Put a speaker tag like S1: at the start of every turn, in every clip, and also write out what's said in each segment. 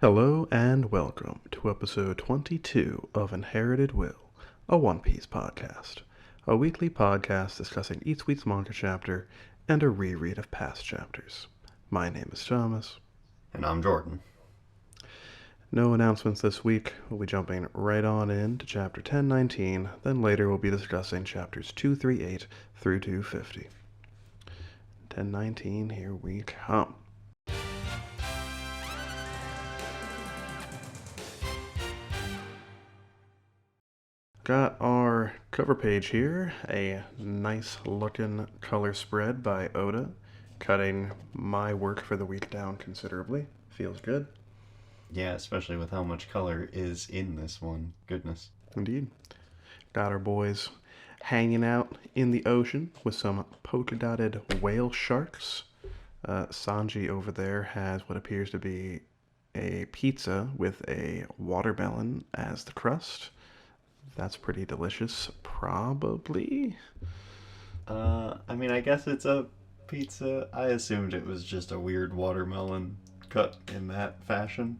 S1: Hello and welcome to episode 22 of Inherited Will, a One Piece podcast, a weekly podcast discussing each week's manga chapter and a reread of past chapters. My name is Thomas.
S2: And I'm Jordan.
S1: No announcements this week. We'll be jumping right on into chapter 1019, then later we'll be discussing chapters 238 through 250. 1019, here we come. Got our cover page here, a nice looking color spread by Oda, cutting my work for the week down considerably. Feels good.
S2: Yeah, especially with how much color is in this one. Goodness.
S1: Indeed. Got our boys hanging out in the ocean with some polka-dotted whale sharks. Sanji over there has what appears to be a pizza with a watermelon as the crust. That's pretty delicious, probably.
S2: I guess it's a pizza. I assumed it was just a weird watermelon cut in that fashion.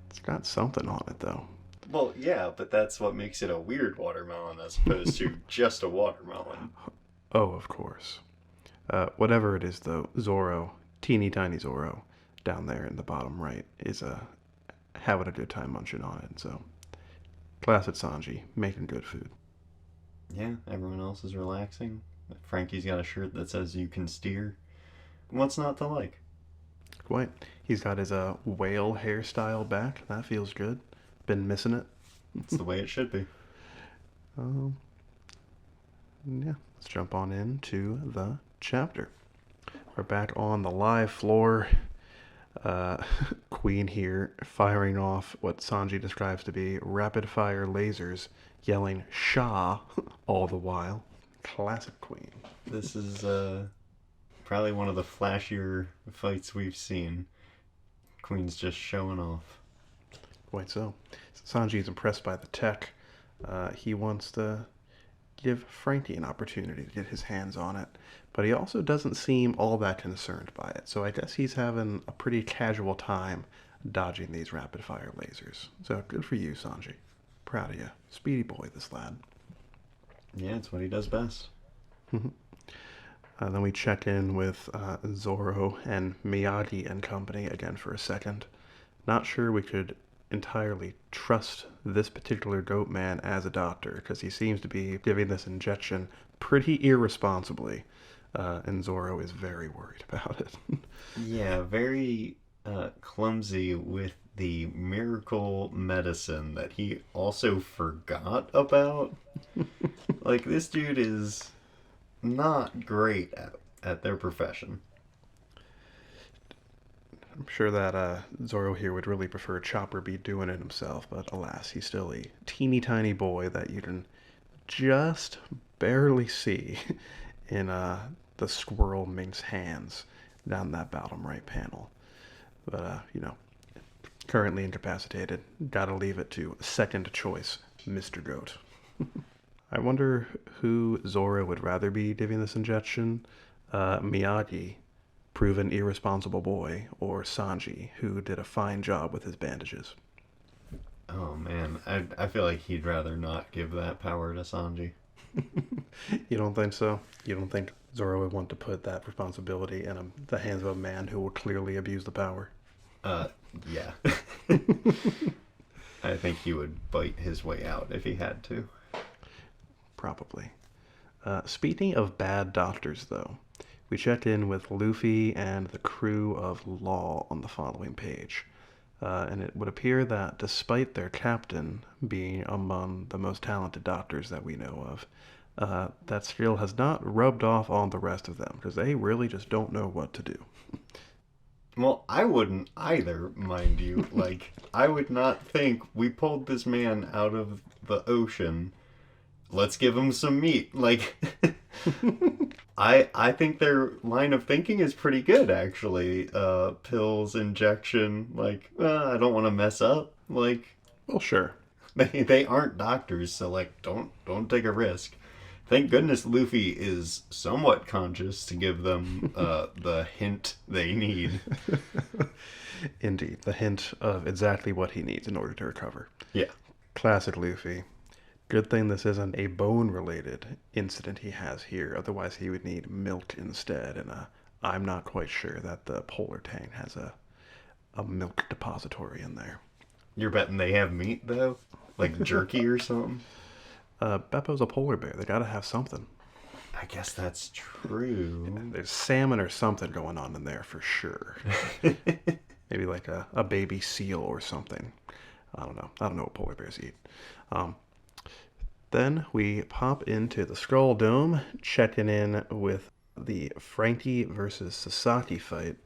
S1: It's got something on it, though.
S2: Well, yeah, but that's what makes it a weird watermelon as opposed to just a watermelon.
S1: Oh, of course. Whatever it is, though, Zoro, teeny tiny Zoro, down there in the bottom right, is having a good time munching on it, so... Classic Sanji, making good food.
S2: Yeah, everyone else is relaxing. Frankie's got a shirt that says "You can steer." What's not to like?
S1: Quite. He's got his whale hairstyle back. That feels good. Been missing it.
S2: It's the way it should be.
S1: Yeah, let's jump on into the chapter. We're back on the live floor. Queen here firing off what Sanji describes to be rapid-fire lasers, yelling "Shah" all the while. Classic Queen.
S2: This is probably one of the flashier fights we've seen. Queen's just showing off.
S1: Quite so. Sanji's impressed by the tech. He wants to give Frankie an opportunity to get his hands on it, but he also doesn't seem all that concerned by it. So I guess he's having a pretty casual time dodging these rapid-fire lasers. So good for you, Sanji. Proud of you. Speedy boy, this lad.
S2: Yeah, it's what he does best.
S1: Then we check in with Zoro and Miyagi and company again for a second. Not sure we could entirely trust this particular goat man as a doctor, because he seems to be giving this injection pretty irresponsibly, and Zoro is very worried about it.
S2: Yeah, very clumsy with the miracle medicine that he also forgot about. Like, this dude is not great at their profession.
S1: I'm sure that Zoro here would really prefer Chopper be doing it himself, but alas, he's still a teeny tiny boy that you can just barely see in the Squirrel Mink's hands down that bottom right panel. But, currently incapacitated. Gotta leave it to second choice, Mr. Goat. I wonder who Zoro would rather be giving this injection. Miyagi, proven irresponsible boy, or Sanji, who did a fine job with his bandages.
S2: Oh man, I feel like he'd rather not give that power to Sanji.
S1: You don't think so? You don't think Zoro would want to put that responsibility in the hands of a man who will clearly abuse the power?
S2: Yeah. I think he would bite his way out if he had to.
S1: Probably. Speaking of bad doctors, though, we check in with Luffy and the crew of Law on the following page. And it would appear that despite their captain being among the most talented doctors that we know of, that skill has not rubbed off on the rest of them, because they really just don't know what to do.
S2: Well, I wouldn't either, mind you. Like, I would not think we pulled this man out of the ocean. Let's give him some meat. Like, I think their line of thinking is pretty good, actually. Pills, injection, like, I don't want to mess up. Like,
S1: Well, sure.
S2: they aren't doctors, so like, don't take a risk. Thank goodness Luffy is somewhat conscious to give them the hint they need.
S1: Indeed, the hint of exactly what he needs in order to recover.
S2: Yeah.
S1: Classic Luffy. Good thing this isn't a bone-related incident he has here. Otherwise, he would need milk instead. And I'm not quite sure that the polar tank has a milk depository in there.
S2: You're betting they have meat, though? Like jerky or something?
S1: Beppo's a polar bear. They gotta have something.
S2: I guess that's true.
S1: There's salmon or something going on in there for sure. Maybe like a baby seal or something. I don't know. I don't know what polar bears eat. Then we pop into the Skull Dome, checking in with the Frankie versus Sasaki fight.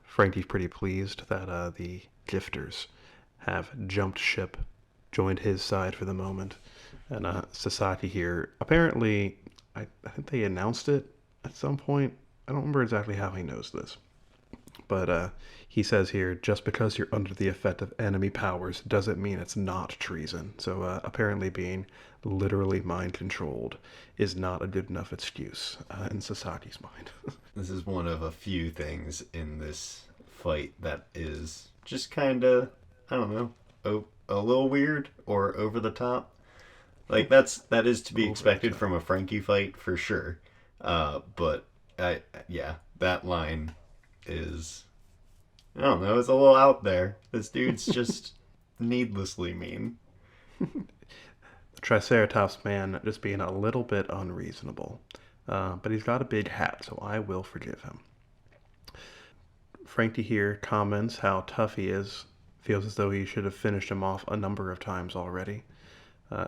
S1: Frankie's pretty pleased that the gifters have jumped ship, joined his side for the moment. And Sasaki here, apparently, I think they announced it at some point. I don't remember exactly how he knows this. But he says here, just because you're under the effect of enemy powers doesn't mean it's not treason. So apparently being literally mind controlled is not a good enough excuse in Sasaki's mind.
S2: This is one of a few things in this fight that is just kind of, I don't know, a little weird or over the top. Like that is to be expected from a Frankie fight for sure. But that line is, I don't know, it's a little out there. This dude's just needlessly mean.
S1: The Triceratops man just being a little bit unreasonable. But he's got a big hat, so I will forgive him. Frankie here comments how tough he is, feels as though he should have finished him off a number of times already.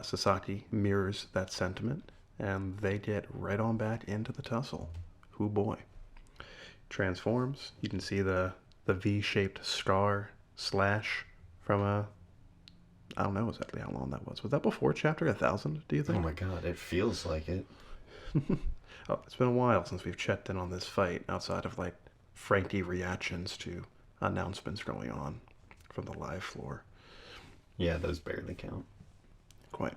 S1: Sasaki mirrors that sentiment, and they get right on back into the tussle. Hoo boy. Transforms. You can see the V-shaped scar slash from I don't know exactly how long that was. Was that before chapter 1000, do you think?
S2: Oh my god, it feels like it.
S1: Oh, it's been a while since we've checked in on this fight outside of like Frankie reactions to announcements going on from the live floor.
S2: Yeah, those barely count.
S1: Quite.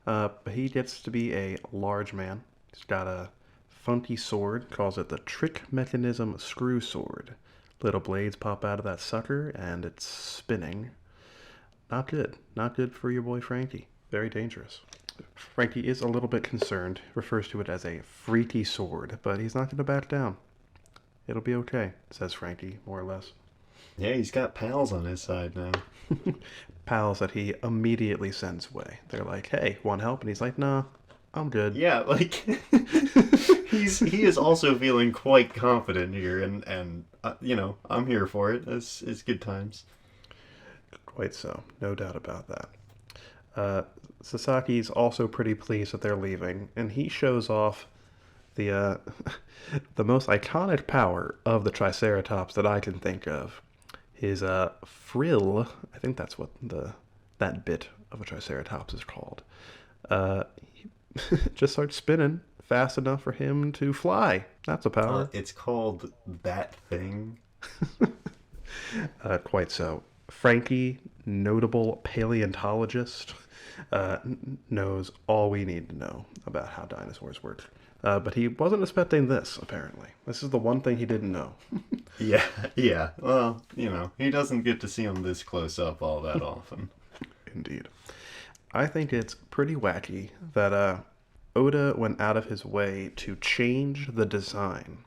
S1: But he gets to be a large man. He's got a funky sword, calls it the Trick Mechanism Screw Sword. Little blades pop out of that sucker, and it's spinning. Not good. Not good for your boy Frankie. Very dangerous. Frankie is a little bit concerned, refers to it as a freaky sword, but he's not going to back down. It'll be okay, says Frankie, more or less.
S2: Yeah, he's got pals on his side now.
S1: Pals that he immediately sends away. They're like, hey, want help? And he's like, nah, I'm good.
S2: Yeah, like he is also feeling quite confident here, and you know, I'm here for it. It's good times.
S1: Quite so, no doubt about that. Sasaki's also pretty pleased that they're leaving, and he shows off the the most iconic power of the Triceratops that I can think of. His frill, I think that's what that bit of a Triceratops is called. He just starts spinning fast enough for him to fly. That's a power.
S2: It's called that thing.
S1: Quite so. Frankie, notable paleontologist, knows all we need to know about how dinosaurs work. But he wasn't expecting this, apparently. This is the one thing he didn't know.
S2: Yeah. Well, you know, he doesn't get to see him this close up all that often.
S1: Indeed. I think it's pretty wacky that Oda went out of his way to change the design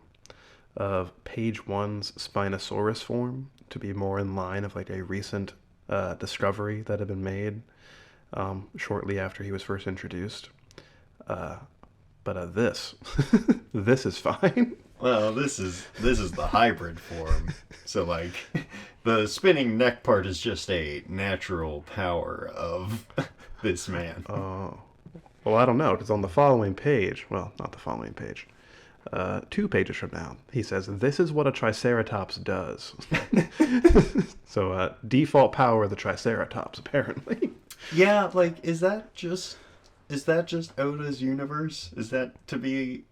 S1: of page one's Spinosaurus form to be more in line of like a recent discovery that had been made shortly after he was first introduced. But this this is fine.
S2: Well, this is the hybrid form. So like the spinning neck part is just a natural power of this man.
S1: Oh. Well, I don't know, because on the following page, well, not the following page, 2 pages from now, he says, this is what a Triceratops does. So, default power of the Triceratops, apparently.
S2: Yeah, like, is that just Oda's universe? Is that to be,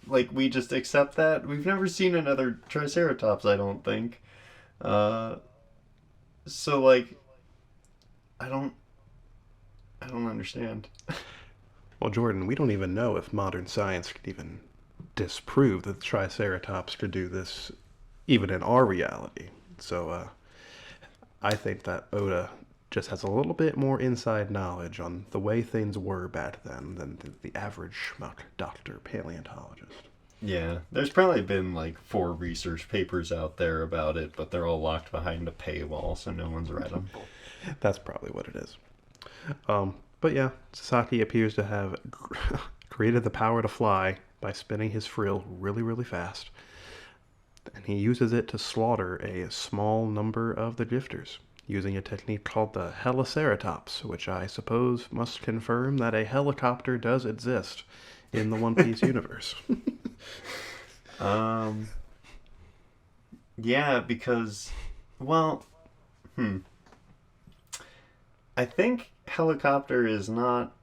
S2: like, we just accept that? We've never seen another Triceratops, I don't think. So, like, I don't understand.
S1: Well, Jordan, we don't even know if modern science could even disprove that the Triceratops could do this, even in our reality. So I think that Oda just has a little bit more inside knowledge on the way things were back then than the average schmuck doctor paleontologist.
S2: Yeah, there's probably been like 4 research papers out there about it, but they're all locked behind a paywall, so no one's read them.
S1: That's probably what it is. But yeah, Sasaki appears to have created the power to fly by spinning his frill really, really fast. And he uses it to slaughter a small number of the drifters, using a technique called the Heliceratops, which I suppose must confirm that a helicopter does exist in the One Piece universe.
S2: Um, yeah, because, well, I think helicopter is not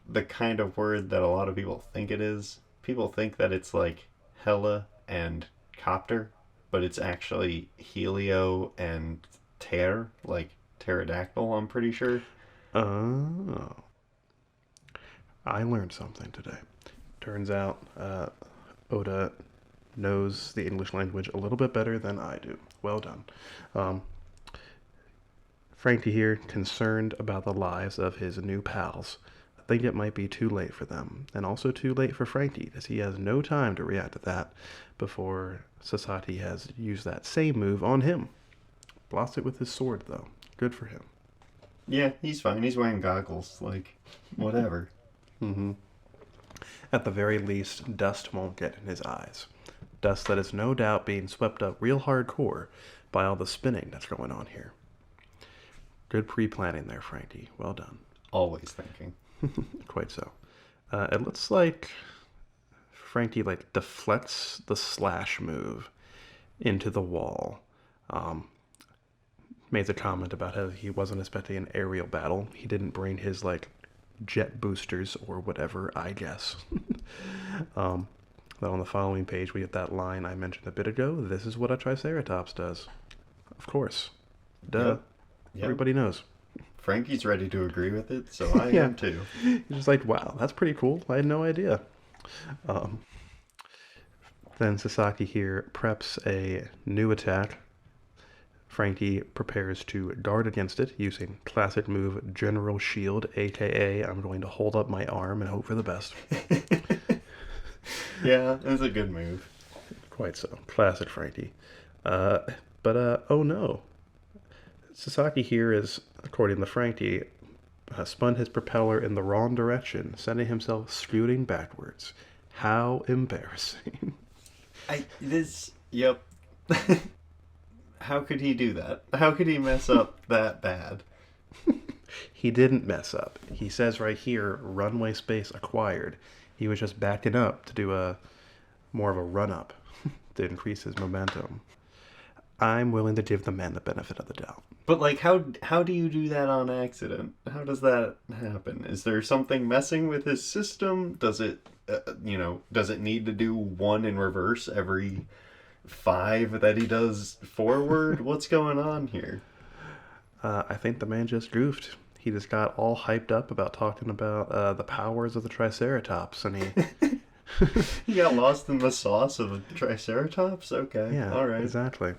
S2: the kind of word that a lot of people think it is. People think that it's like hella and copter, but it's actually helio and ter, like pterodactyl, I'm pretty sure.
S1: Oh, I learned something today. Turns out Oda knows the English language a little bit better than I do. Well done. Um, Frankie here, concerned about the lives of his new pals. I think it might be too late for them, and also too late for Frankie, as he has no time to react to that before Sasaki has used that same move on him. Blocks it with his sword, though. Good for him.
S2: Yeah, he's fine. He's wearing goggles. Like, whatever.
S1: Mm-hmm. At the very least, dust won't get in his eyes. Dust that is no doubt being swept up real hardcore by all the spinning that's going on here. Good pre-planning there, Frankie. Well done.
S2: Always thinking.
S1: Quite so. It looks like Frankie deflects the slash move into the wall. Made a comment about how he wasn't expecting an aerial battle. He didn't bring his jet boosters or whatever, I guess. Then on the following page we get that line I mentioned a bit ago. This is what a Triceratops does. Of course. Duh.
S2: Yep. Yep.
S1: Everybody knows.
S2: Frankie's ready to agree with it, so I
S1: Yeah.
S2: am too.
S1: He's just like, wow, that's pretty cool. I had no idea. Then Sasaki here preps a new attack. Frankie prepares to guard against it using classic move General Shield, aka I'm going to hold up my arm and hope for the best.
S2: Yeah, it's a good move.
S1: Quite so. Classic Frankie. Oh no. Sasaki here is, according to Frankie, spun his propeller in the wrong direction, sending himself scooting backwards. How embarrassing.
S2: Yep. How could he do that? How could he mess up that bad?
S1: He didn't mess up. He says right here, runway space acquired. He was just backing up to do more of a run up to increase his momentum. I'm willing to give the man the benefit of the doubt.
S2: But how do you do that on accident? How does that happen? Is there something messing with his system? Does it does it need to do 1 in reverse every 5 that he does forward? What's going on here?
S1: I think the man just goofed. He just got all hyped up about talking about the powers of the Triceratops, and he...
S2: He got lost in the sauce of a Triceratops? Okay,
S1: Yeah,
S2: all right.
S1: exactly.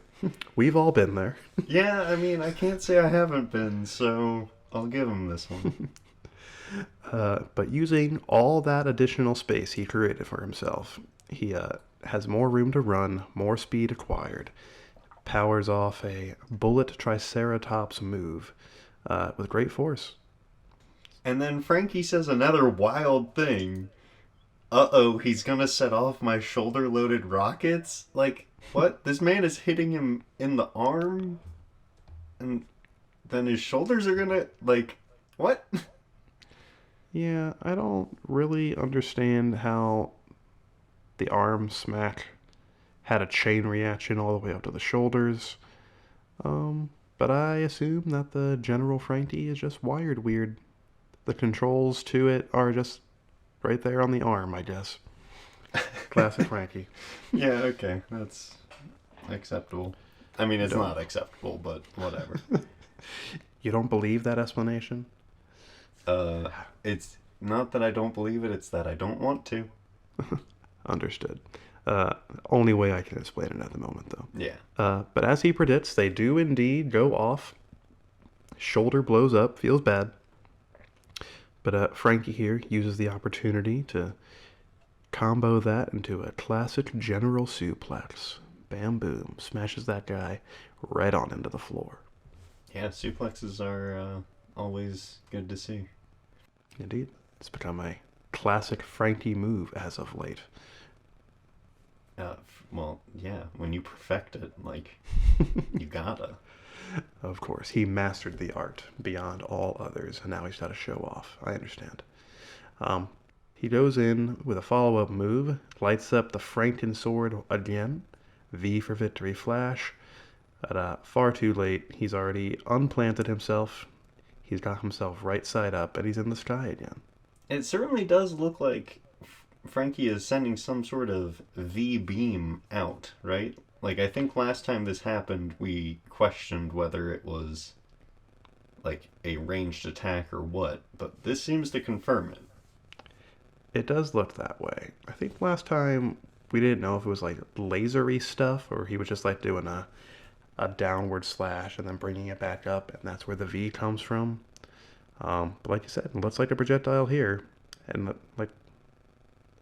S1: We've all been there.
S2: Yeah, I mean, I can't say I haven't been, so I'll give him this one.
S1: But using all that additional space he created for himself, he has more room to run, more speed acquired, powers off a bullet Triceratops move with great force.
S2: And then Frankie says another wild thing. Uh-oh, he's gonna set off my shoulder-loaded rockets? Like, what? This man is hitting him in the arm? And then his shoulders are gonna, what?
S1: Yeah, I don't really understand how the arm smack had a chain reaction all the way up to the shoulders. But I assume that the General Frankie is just wired weird. The controls to it are just right there on the arm, I guess. Classic Frankie.
S2: Yeah, okay, that's acceptable. I mean, it's not acceptable, but whatever.
S1: You don't believe that explanation?
S2: It's Not that I don't believe it, it's that I don't want to.
S1: Understood. Only way I can explain it at the moment, though.
S2: Yeah.
S1: But as he predicts, they do indeed go off. Shoulder blows up, feels bad. But Frankie here uses the opportunity to combo that into a classic general suplex. Bam boom. Smashes that guy right on into the floor.
S2: Yeah, suplexes are always good to see.
S1: Indeed. It's become a classic Frankie move as of late.
S2: Well, yeah, when you perfect it, like, you gotta.
S1: Of course, he mastered the art beyond all others, and now he's got to show off. I understand. Um, he goes in with a follow-up move, lights up the Franken sword again. V for victory flash. But far too late. He's already unplanted himself. He's got himself right side up, and he's in the sky again.
S2: It certainly does look like Frankie is sending some sort of V beam out, right? Like, I think last time this happened, we questioned whether it was, like, a ranged attack or what, but this seems to confirm it.
S1: It does look that way. I think last time we didn't know if it was like lasery stuff or he was just like doing a downward slash and then bringing it back up, and that's where the V comes from. But like you said, it looks like a projectile here, and like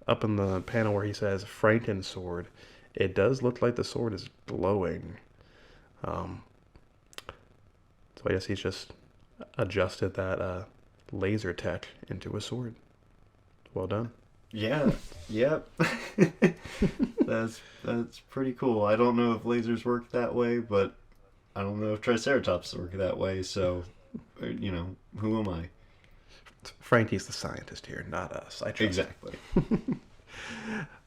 S1: up in the panel where he says Franken sword, it does look like the sword is glowing. Um, so I guess he's just adjusted that laser tech into a sword. Well done.
S2: Yeah, yep. That's pretty cool. I don't know if lasers work that way, but I don't know if Triceratops work that way, so, who am I?
S1: Frankie's the scientist here, not us. I trust.
S2: Exactly.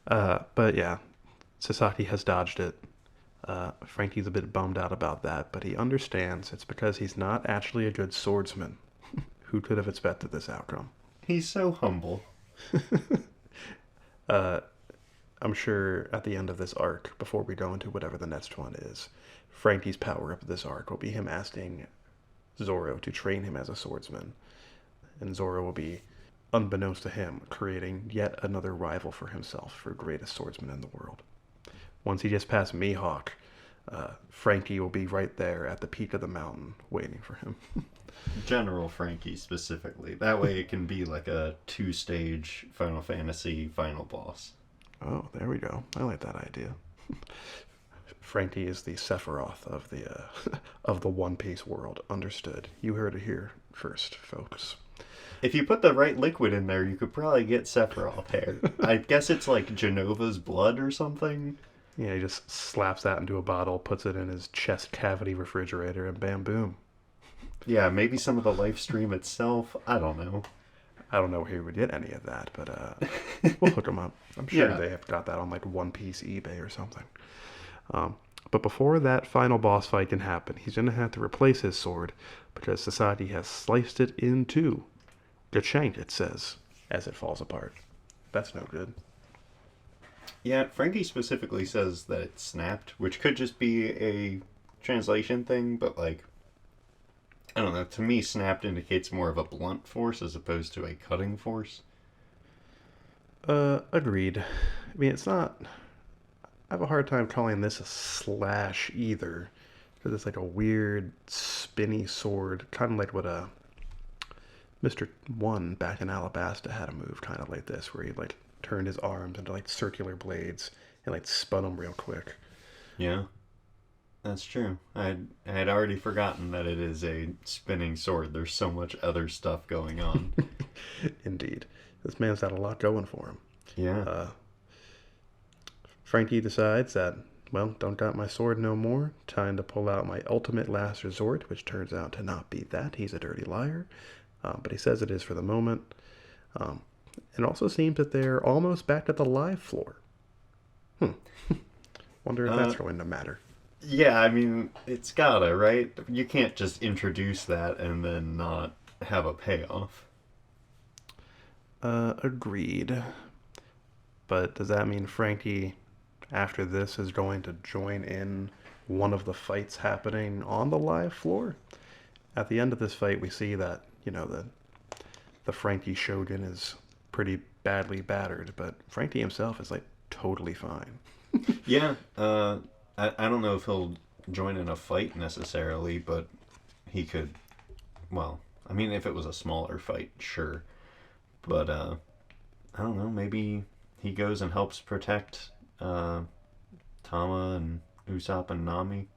S1: But yeah, Sasaki has dodged it. Frankie's a bit bummed out about that, but he understands it's because he's not actually a good swordsman. Who could have expected this outcome?
S2: He's so humble.
S1: I'm sure at the end of this arc, before we go into whatever the next one is, Frankie's power up of this arc will be him asking Zoro to train him as a swordsman. And Zoro will be, unbeknownst to him, creating yet another rival for himself for greatest swordsman in the world. Once he gets past Mihawk, Frankie will be right there at the peak of the mountain waiting for him.
S2: General Frankie specifically. That way it can be like a 2-stage Final Fantasy final boss.
S1: Oh, there we go. I like that idea. Frankie is the Sephiroth of the of the One Piece world. Understood. You heard it here first, folks.
S2: If you put the right liquid in there, you could probably get Sephiroth hair. I guess it's like Genova's blood or something.
S1: Yeah, he just slaps that into a bottle, puts it in his chest cavity refrigerator, and bam, boom.
S2: Yeah, maybe some of the live stream itself. I don't know.
S1: I don't know where he would get any of that, but we'll hook him up. I'm sure they have got that on like One Piece eBay or something. But before that final boss fight can happen, he's going to have to replace his sword because Sasaki has sliced it in two. Gachank, it says, as it falls apart. That's no good.
S2: Yeah, Frankie specifically says that it snapped, which could just be a translation thing, but like, I don't know. To me, snapped indicates more of a blunt force as opposed to a cutting force.
S1: Agreed. I mean, it's not. I have a hard time calling this a slash either, because it's like a weird spinny sword, kind of like what a Mr. One back in Alabasta had a move kind of like this, where he like turned his arms into like circular blades and like spun them real quick.
S2: Yeah, that's true. I had already forgotten that it is a spinning sword. There's so much other stuff going on.
S1: Indeed. This man's got a lot going for him.
S2: Yeah.
S1: Frankie decides that, well, don't got my sword no more. Time to pull out my ultimate last resort, which turns out to not be that. He's a dirty liar. But he says it is for the moment. It also seems that they're almost back at the live floor. Wonder if that's going to matter.
S2: Yeah, I mean, it's gotta, right? You can't just introduce that and then not have a payoff.
S1: Agreed. But does that mean Frankie, after this, is going to join in one of the fights happening on the live floor? At the end of this fight, we see that, the the Frankie Shogun is pretty badly battered, but Frankie himself is like totally fine.
S2: Yeah, I don't know if he'll join in a fight necessarily, but he could. Well, I mean, if it was a smaller fight, sure. But I don't know. Maybe he goes and helps protect Tama and Usopp and Nami.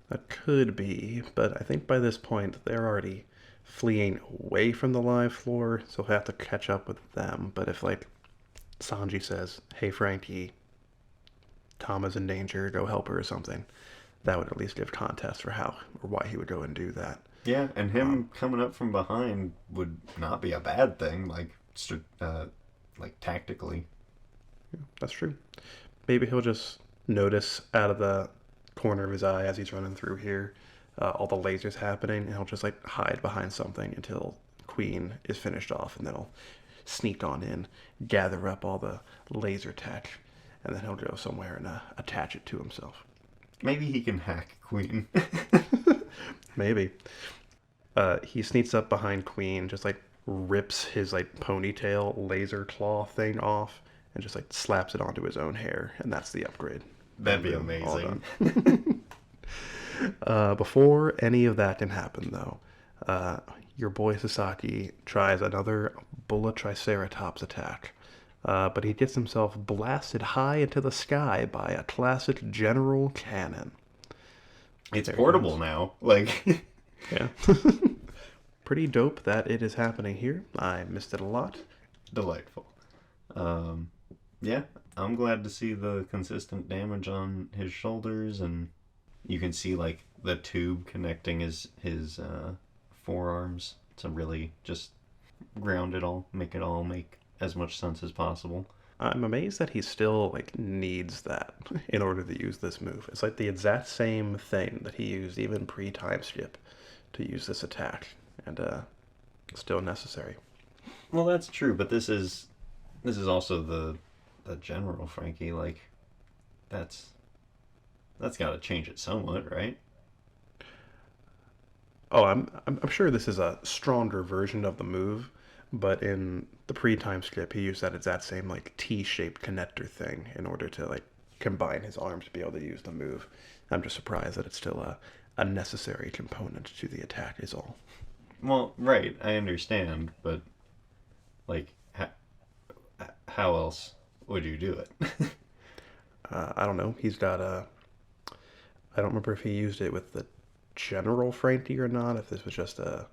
S1: That could be, but I think by this point they're already fleeing away from the live floor, so he'll have to catch up with them. But if like Sanji says, "Hey Frankie, Tama's in danger, go help her" or something, that would at least give context for how or why he would go and do that.
S2: Yeah, and him coming up from behind would not be a bad thing, like tactically.
S1: That's true. Maybe he'll just notice out of the corner of his eye as he's running through here all the lasers happening, and he'll just like hide behind something until Queen is finished off, and then he'll sneak on in, gather up all the laser tech, and then he'll go somewhere and attach it to himself.
S2: Maybe he can hack Queen.
S1: Maybe. He sneaks up behind Queen, just like rips his like ponytail laser claw thing off, and just like slaps it onto his own hair, and that's the upgrade.
S2: That'd be amazing.
S1: Before any of that can happen, though, your boy Sasaki tries another Bulla Triceratops attack, but he gets himself blasted high into the sky by a classic general cannon.
S2: It's portable now. Like,
S1: yeah. Pretty dope that it is happening here. I missed it a lot.
S2: Delightful. Yeah, I'm glad to see the consistent damage on his shoulders, and you can see like the tube connecting his forearms to really just ground it all, make it all make as much sense as possible.
S1: I'm amazed that he still like needs that in order to use this move. It's like the exact same thing that he used even pre-time skip to use this attack, and still necessary.
S2: Well, that's true, but this is also the general Frankie. Like, that's got to change it somewhat, right?
S1: Oh, I'm sure this is a stronger version of the move, but in the pre-time skip, he used that exact same like T-shaped connector thing in order to like combine his arms to be able to use the move. I'm just surprised that it's still a necessary component to the attack is all.
S2: Well, right, I understand, but like, how else would you do it?
S1: I don't know. He's got a. I don't remember if he used it with the general Frankie or not. If this was just a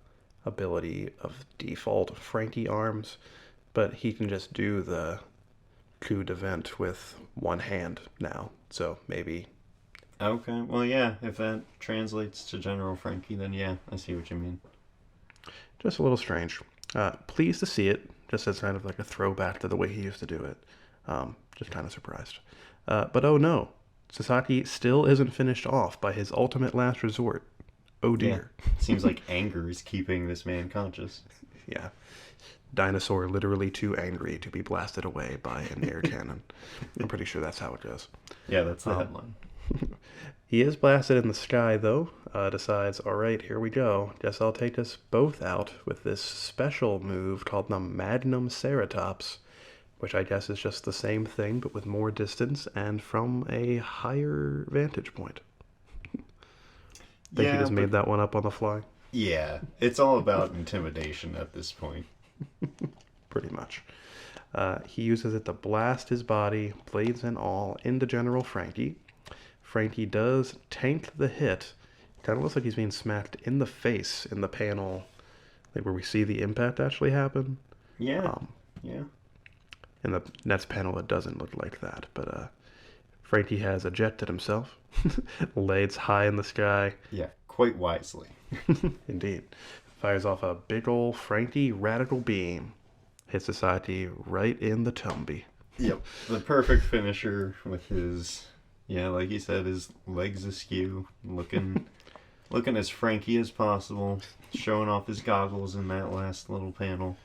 S1: ability of default Frankie arms, but he can just do the coup d'event with one hand now. So maybe.
S2: Okay, well, yeah, if that translates to General Frankie, then yeah, I see what you mean.
S1: Just a little strange. Pleased to see it, just as kind of like a throwback to the way he used to do it. Just kind of surprised. But oh no, Sasaki still isn't finished off by his ultimate last resort. Oh dear.
S2: Yeah. Seems like anger is keeping this man conscious.
S1: Yeah. Dinosaur literally too angry to be blasted away by an air cannon. I'm pretty sure that's how it goes.
S2: Yeah, that's the headline.
S1: He is blasted in the sky, though. Decides, all right, here we go. Guess I'll take us both out with this special move called the Magnum Ceratops, which I guess is just the same thing, but with more distance and from a higher vantage point. Think he just made that one up on the fly?
S2: Yeah, it's all about intimidation at this point.
S1: Pretty much. He uses it to blast his body, blades and all, into General Frankie. Frankie does tank the hit. Kind of looks like he's being smacked in the face in the panel, like where we see the impact actually happen.
S2: Yeah, yeah.
S1: In the next panel, it doesn't look like that, but Frankie has ejected himself, legs high in the sky.
S2: Yeah, quite wisely.
S1: Indeed. Fires off a big ol' Frankie radical beam. Hits Society right in the tumby.
S2: Yep, the perfect finisher with his, yeah, like you said, his legs askew, looking as Frankie as possible, showing off his goggles in that last little panel.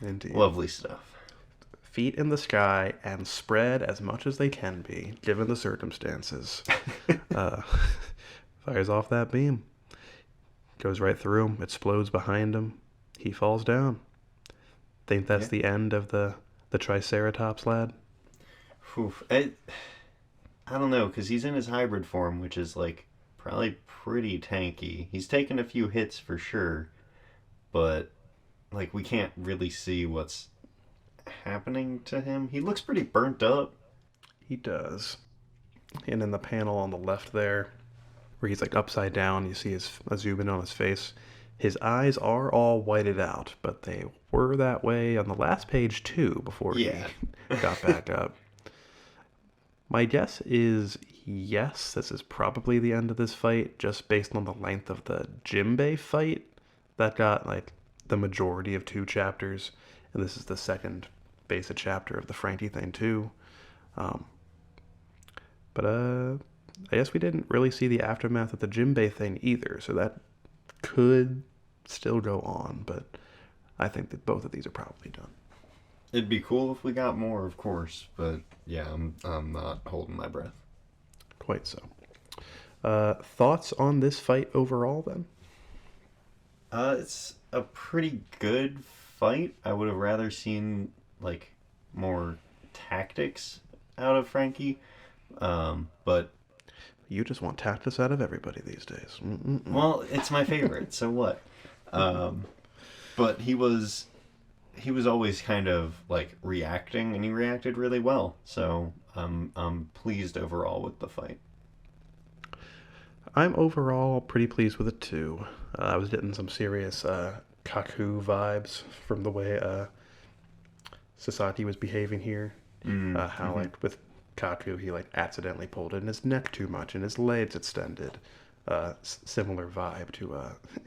S1: Indeed.
S2: Lovely stuff.
S1: Feet in the sky and spread as much as they can be, given the circumstances. Fires off that beam. Goes right through him, explodes behind him. he falls down. Think that's
S2: Yeah.
S1: the end of the Triceratops lad?
S2: Oof. I don't know, because he's in his hybrid form, which is like probably pretty tanky. He's taken a few hits for sure, but like we can't really see what's happening to him. He looks pretty burnt up.
S1: He does. And in the panel on the left there, where he's like upside down, you see a zoom in on his face. His eyes are all whited out, but they were that way on the last page too before he
S2: Yeah.
S1: got back up. My guess is yes, this is probably the end of this fight, just based on the length of the Jimbei fight that got like the majority of 2 chapters, and this is the second basic chapter of the Frankie thing too. Um, but I guess we didn't really see the aftermath of the Jimbei thing either, so that could still go on, but I think that both of these are probably done.
S2: It'd be cool if we got more, of course, but yeah, I'm not holding my breath.
S1: Quite so. Thoughts on this fight overall, then?
S2: It's a pretty good fight. I would have rather seen like more tactics out of Frankie. But
S1: You just want tactics out of everybody these days. Mm-mm-mm.
S2: well, it's my favorite. So what? Um, but he was always kind of like reacting, and he reacted really well. So I'm pleased overall with the fight.
S1: I'm overall pretty pleased with it too. I was getting some serious Kaku vibes from the way Sasaki was behaving here. How
S2: Mm-hmm.
S1: like with Kaku, he like accidentally pulled in his neck too much and his legs extended. Similar vibe to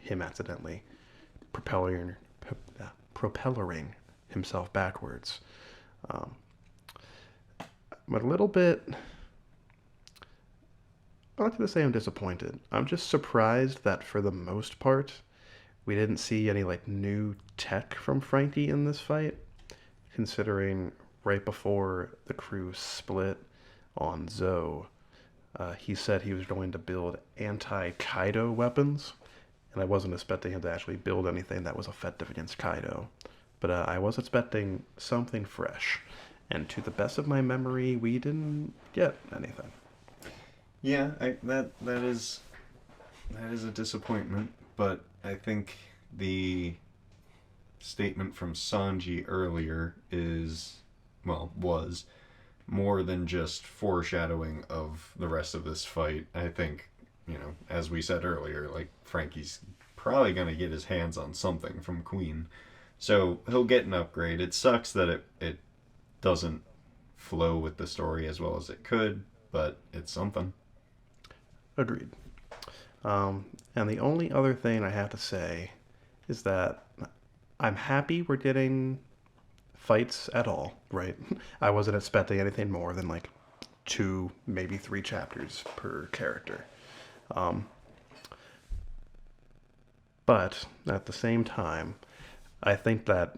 S1: him accidentally propelling propellering himself backwards. Um, but a little bit. I'm not going to say I'm disappointed. I'm just surprised that for the most part, we didn't see any like new tech from Frankie in this fight, considering right before the crew split on Zoe, he said he was going to build anti-Kaido weapons, and I wasn't expecting him to actually build anything that was effective against Kaido. But I was expecting something fresh, and to the best of my memory, we didn't get anything.
S2: Yeah, that is a disappointment, but I think the statement from Sanji earlier is, well, was more than just foreshadowing of the rest of this fight. I think, as we said earlier, like Frankie's probably going to get his hands on something from Queen. So he'll get an upgrade. It sucks that it doesn't flow with the story as well as it could, but it's something.
S1: Agreed. And the only other thing I have to say is that I'm happy we're getting fights at all, right? I wasn't expecting anything more than like 2, maybe 3 chapters per character. Um, but at the same time, I think that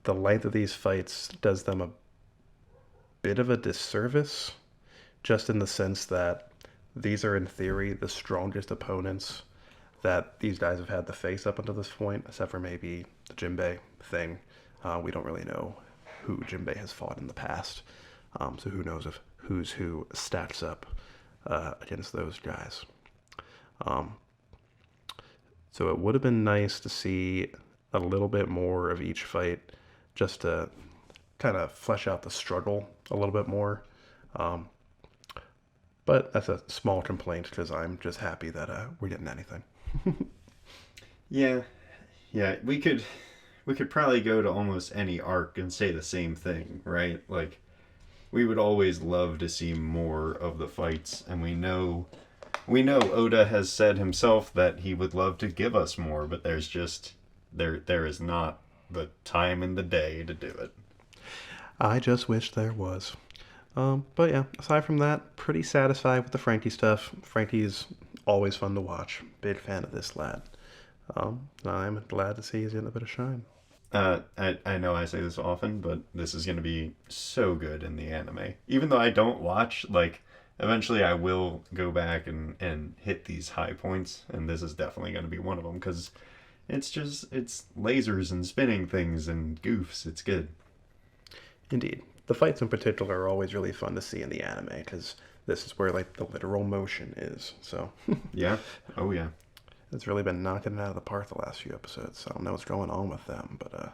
S1: the length of these fights does them a bit of a disservice, just in the sense that these are, in theory, the strongest opponents that these guys have had to face up until this point, except for maybe the Jinbei thing. We don't really know who Jinbei has fought in the past, so who knows if who's who stacks up against those guys. Um, so it would have been nice to see a little bit more of each fight, just to kind of flesh out the struggle a little bit more. Um, but that's a small complaint because I'm just happy that we're getting anything.
S2: Yeah, yeah, we could probably go to almost any arc and say the same thing, right? Like we would always love to see more of the fights, and we know Oda has said himself that he would love to give us more, but there's just there is not the time in the day to do it.
S1: I just wish there was. But yeah, aside from that, pretty satisfied with the Frankie stuff. Frankie's always fun to watch. Big fan of this lad. I'm glad to see he's getting a bit of shine.
S2: I know I say this often, but this is going to be so good in the anime. Even though I don't watch, like, eventually I will go back and hit these high points, and this is definitely going to be one of them, because it's lasers and spinning things and goofs. It's good.
S1: Indeed. The fights in particular are always really fun to see in the anime because this is where like the literal motion is. So
S2: Yeah. Oh yeah.
S1: it's really been knocking it out of the park the last few episodes. I don't know what's going on with them, but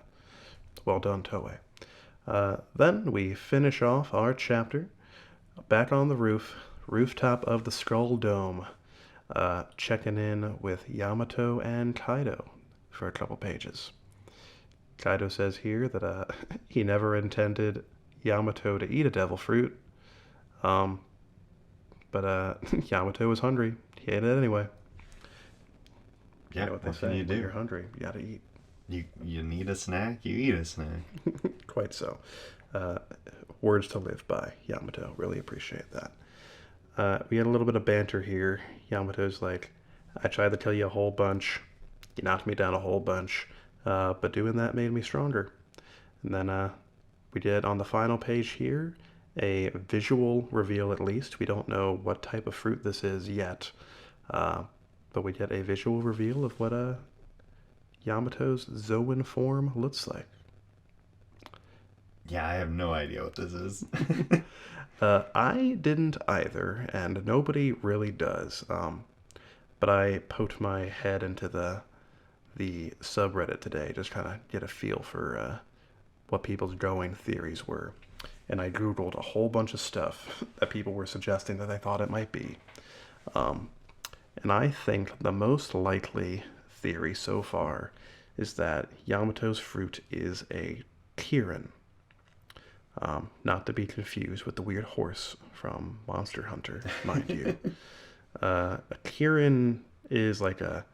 S1: well done, Toei. Then we finish off our chapter back on the rooftop of the Skull Dome, checking in with Yamato and Kaido for a couple pages. Kaido says here that he never intended Yamato to eat a devil fruit, um, but Yamato was hungry. He ate it anyway. You
S2: Yeah.
S1: know what they
S2: What can
S1: say:
S2: you
S1: when
S2: do?
S1: you're hungry, you gotta eat.
S2: You need a snack. You eat a snack.
S1: Quite so. Uh, Words to live by, Yamato. Really appreciate that. We had a little bit of banter here. Yamato's like, I tried to kill you a whole bunch. You knocked me down a whole bunch. But doing that made me stronger. And then we did on the final page here a visual reveal at least. We don't know what type of fruit this is yet. But we get a visual reveal of what Yamato's Zoan form looks like.
S2: Yeah, I have no idea what this is.
S1: I didn't either, and nobody really does. But I poked my head into the subreddit today, just kind of get a feel for what people's going theories were. And I googled a whole bunch of stuff that people were suggesting that they thought it might be. Um, and I think the most likely theory so far is that Yamato's fruit is a Kirin. Not to be confused with the weird horse from Monster Hunter, mind you. A Kirin is like a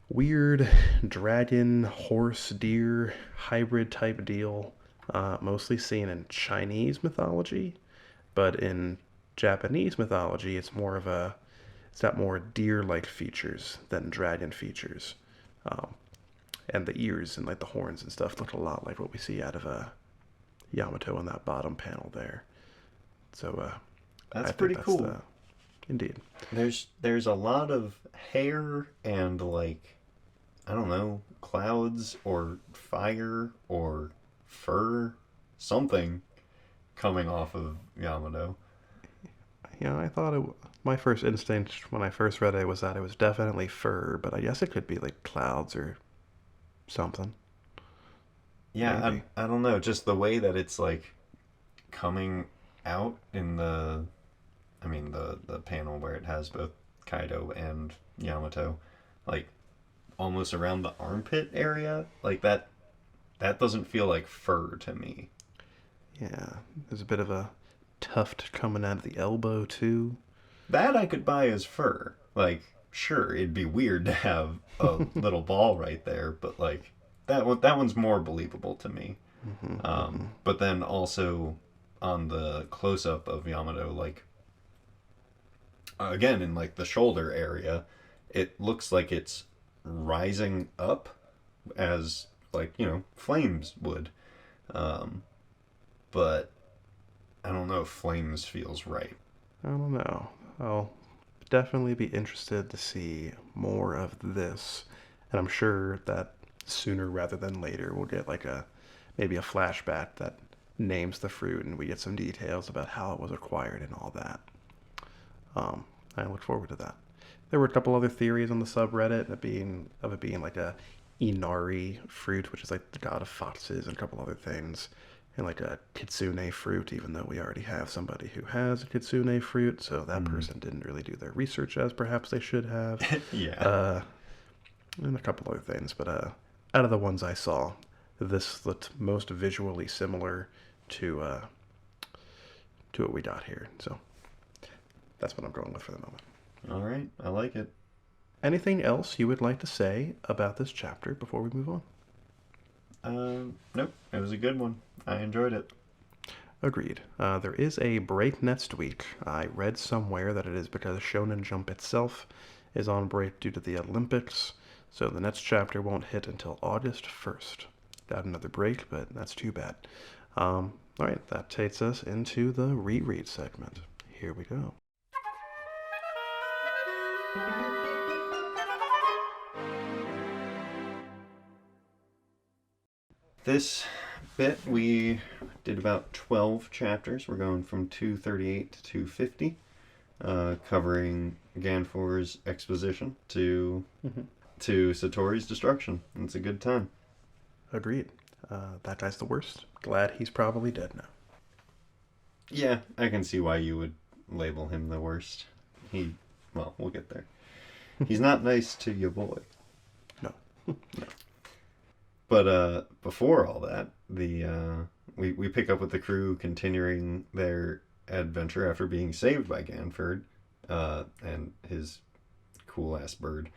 S1: weird dragon, horse, deer hybrid type deal, mostly seen in Chinese mythology, but in Japanese mythology, it's got more deer-like features than dragon features, um, and the ears and like the horns and stuff look a lot like what we see out of Yamato on that bottom panel there. So I
S2: That's
S1: think
S2: pretty
S1: that's
S2: cool.
S1: indeed.
S2: There's a lot of hair and like I don't know, clouds or fire or fur, something coming off of Yamato.
S1: Yeah, I thought my first instinct when I first read it was that it was definitely fur, but I guess it could be like clouds or something.
S2: Yeah,
S1: Maybe.
S2: I don't know, just the way that it's like coming out in the panel where it has both Kaido and Yamato, like almost around the armpit area, like that doesn't feel like fur to me.
S1: Yeah, there's a bit of a tuft coming out of the elbow too.
S2: That I could buy as fur. Like, sure, it'd be weird to have a little ball right there, but like that one's more believable to me. But then also on the close up of Yamato, like again in like the shoulder area, it looks like it's rising up as like flames would. Um, but I don't know if flames feels right.
S1: I don't know. I'll definitely be interested to see more of this, and I'm sure that sooner rather than later we'll get like a maybe a flashback that names the fruit and we get some details about how it was acquired and all that. I look forward to that. There were a couple other theories on the subreddit of it being like a Inari fruit, which is like the god of foxes, and a couple other things, and like a kitsune fruit, even though we already have somebody who has a kitsune fruit, so that
S2: Mm.
S1: person didn't really do their research as perhaps they should have,
S2: Yeah.
S1: uh, and a couple other things. But out of the ones I saw, this looked most visually similar to to what we got here. So that's what I'm going with for the moment.
S2: All right, I like it.
S1: Anything else you would like to say about this chapter before we move on?
S2: Nope, it was a good one. I enjoyed it.
S1: Agreed. There is a break next week. I read somewhere that it is because Shonen Jump itself is on break due to the Olympics, so the next chapter won't hit until August 1st. Got another break, but that's too bad. All right, that takes us into the reread segment. Here we go.
S2: This bit, we did about 12 chapters. We're going from 238 to 250, covering Ganfor's exposition to Satori's destruction. It's a good time.
S1: Agreed. That guy's the worst. Glad he's probably dead now.
S2: Yeah, I can see why you would label him the worst. Well, we'll get there. He's not nice to your boy.
S1: No. No.
S2: But before all that, we pick up with the crew continuing their adventure after being saved by Ganford and his cool ass bird.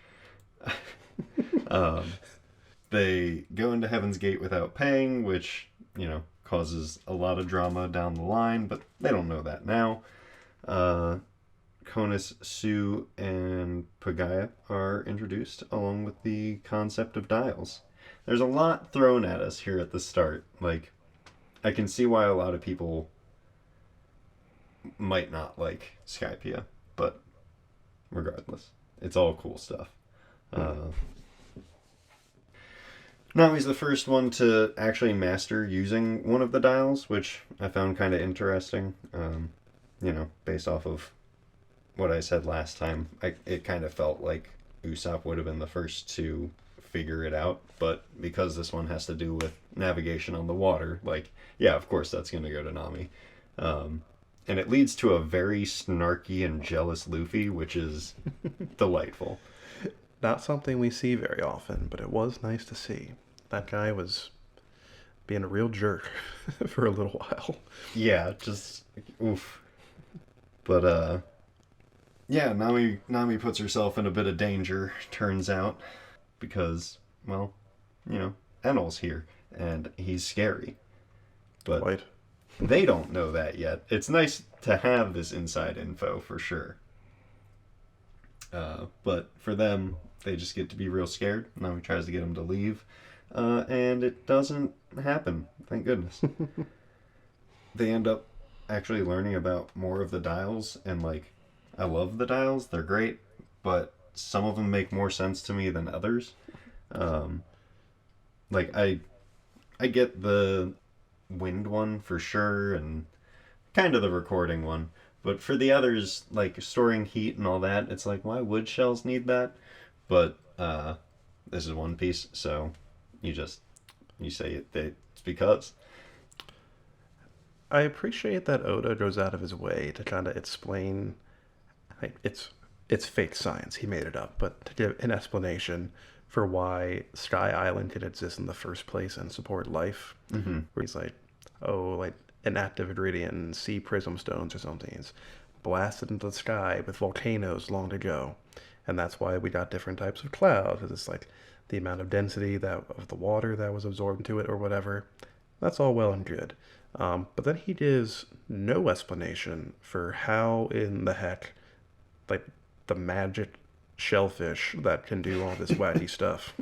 S2: They go into Heaven's Gate without paying, which, causes a lot of drama down the line, but they don't know that now. Konus, Sue, and Pagaya are introduced, along with the concept of dials. There's a lot thrown at us here at the start. Like, I can see why a lot of people might not like Skypeia, but regardless, it's all cool stuff. Nami's the first one to actually master using one of the dials, which I found kind of interesting. Based off of what I said last time, it kind of felt like Usopp would have been the first to figure it out, but because this one has to do with navigation on the water, of course that's going to go to Nami. And it leads to a very snarky and jealous Luffy, which is delightful.
S1: Not something we see very often, but it was nice to see. That guy was being a real jerk for a little while.
S2: Yeah, just oof. But Nami puts herself in a bit of danger, turns out, because, well, Enel's here, and he's scary. But
S1: Right.
S2: They don't know that yet. It's nice to have this inside info, for sure. But for them, they just get to be real scared. Nami tries to get them to leave, and it doesn't happen, thank goodness. They end up actually learning about more of the dials, and, I love the dials, they're great, but some of them make more sense to me than others. I get the wind one for sure, and kind of the recording one, but for the others, storing heat and all that, it's why would shells need that? But this is One Piece, so you say it's because.
S1: I appreciate that Oda goes out of his way to kind of explain. It's fake science. He made it up, but to give an explanation for why Sky Island could exist in the first place and support life.
S2: Mm-hmm.
S1: Where he's an active ingredient, sea prism stones or something. It's blasted into the sky with volcanoes long ago, and that's why we got different types of clouds. Because it's the amount of density of the water that was absorbed into it or whatever. That's all well and good. But then he gives no explanation for how in the heck, the magic shellfish that can do all this wacky stuff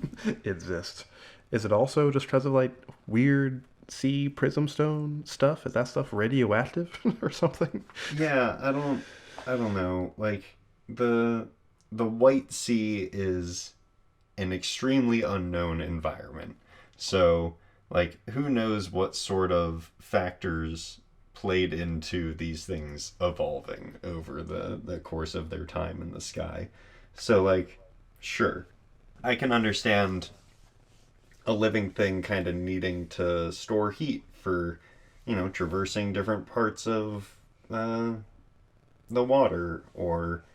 S1: exists. Is it also just because of weird sea prism stone stuff? Is that stuff radioactive or something?
S2: Yeah, I don't know. The White Sea is an extremely unknown environment. So, who knows what sort of factors played into these things evolving over the course of their time in the sky. So, sure, I can understand a living thing kind of needing to store heat for, traversing different parts of the water, or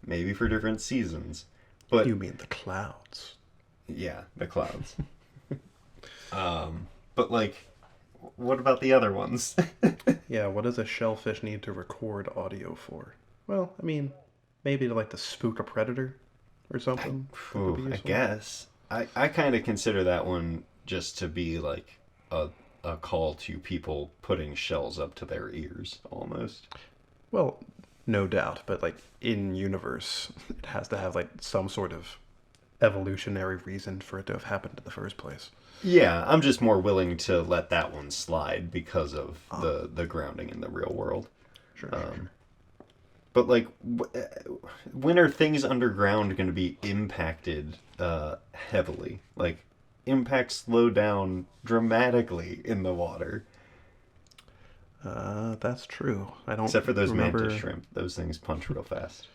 S2: maybe for different seasons. But
S1: You mean the clouds?
S2: yeah, the clouds. But what about the other ones?
S1: Yeah, what does a shellfish need to record audio for? Well, I mean, maybe to spook a predator or something. That could be
S2: I
S1: useful.
S2: guess. I kind of consider that one just to be a call to people putting shells up to their ears, almost.
S1: Well, no doubt, but in universe, it has to have some sort of evolutionary reason for it to have happened in the first place.
S2: Yeah, I'm just more willing to let that one slide because of the grounding in the real world.
S1: Sure.
S2: But when are things underground going to be impacted heavily? impacts slow down dramatically in the water.
S1: That's true. I don't
S2: Except for those mantis
S1: remember.
S2: shrimp. Those things punch real fast.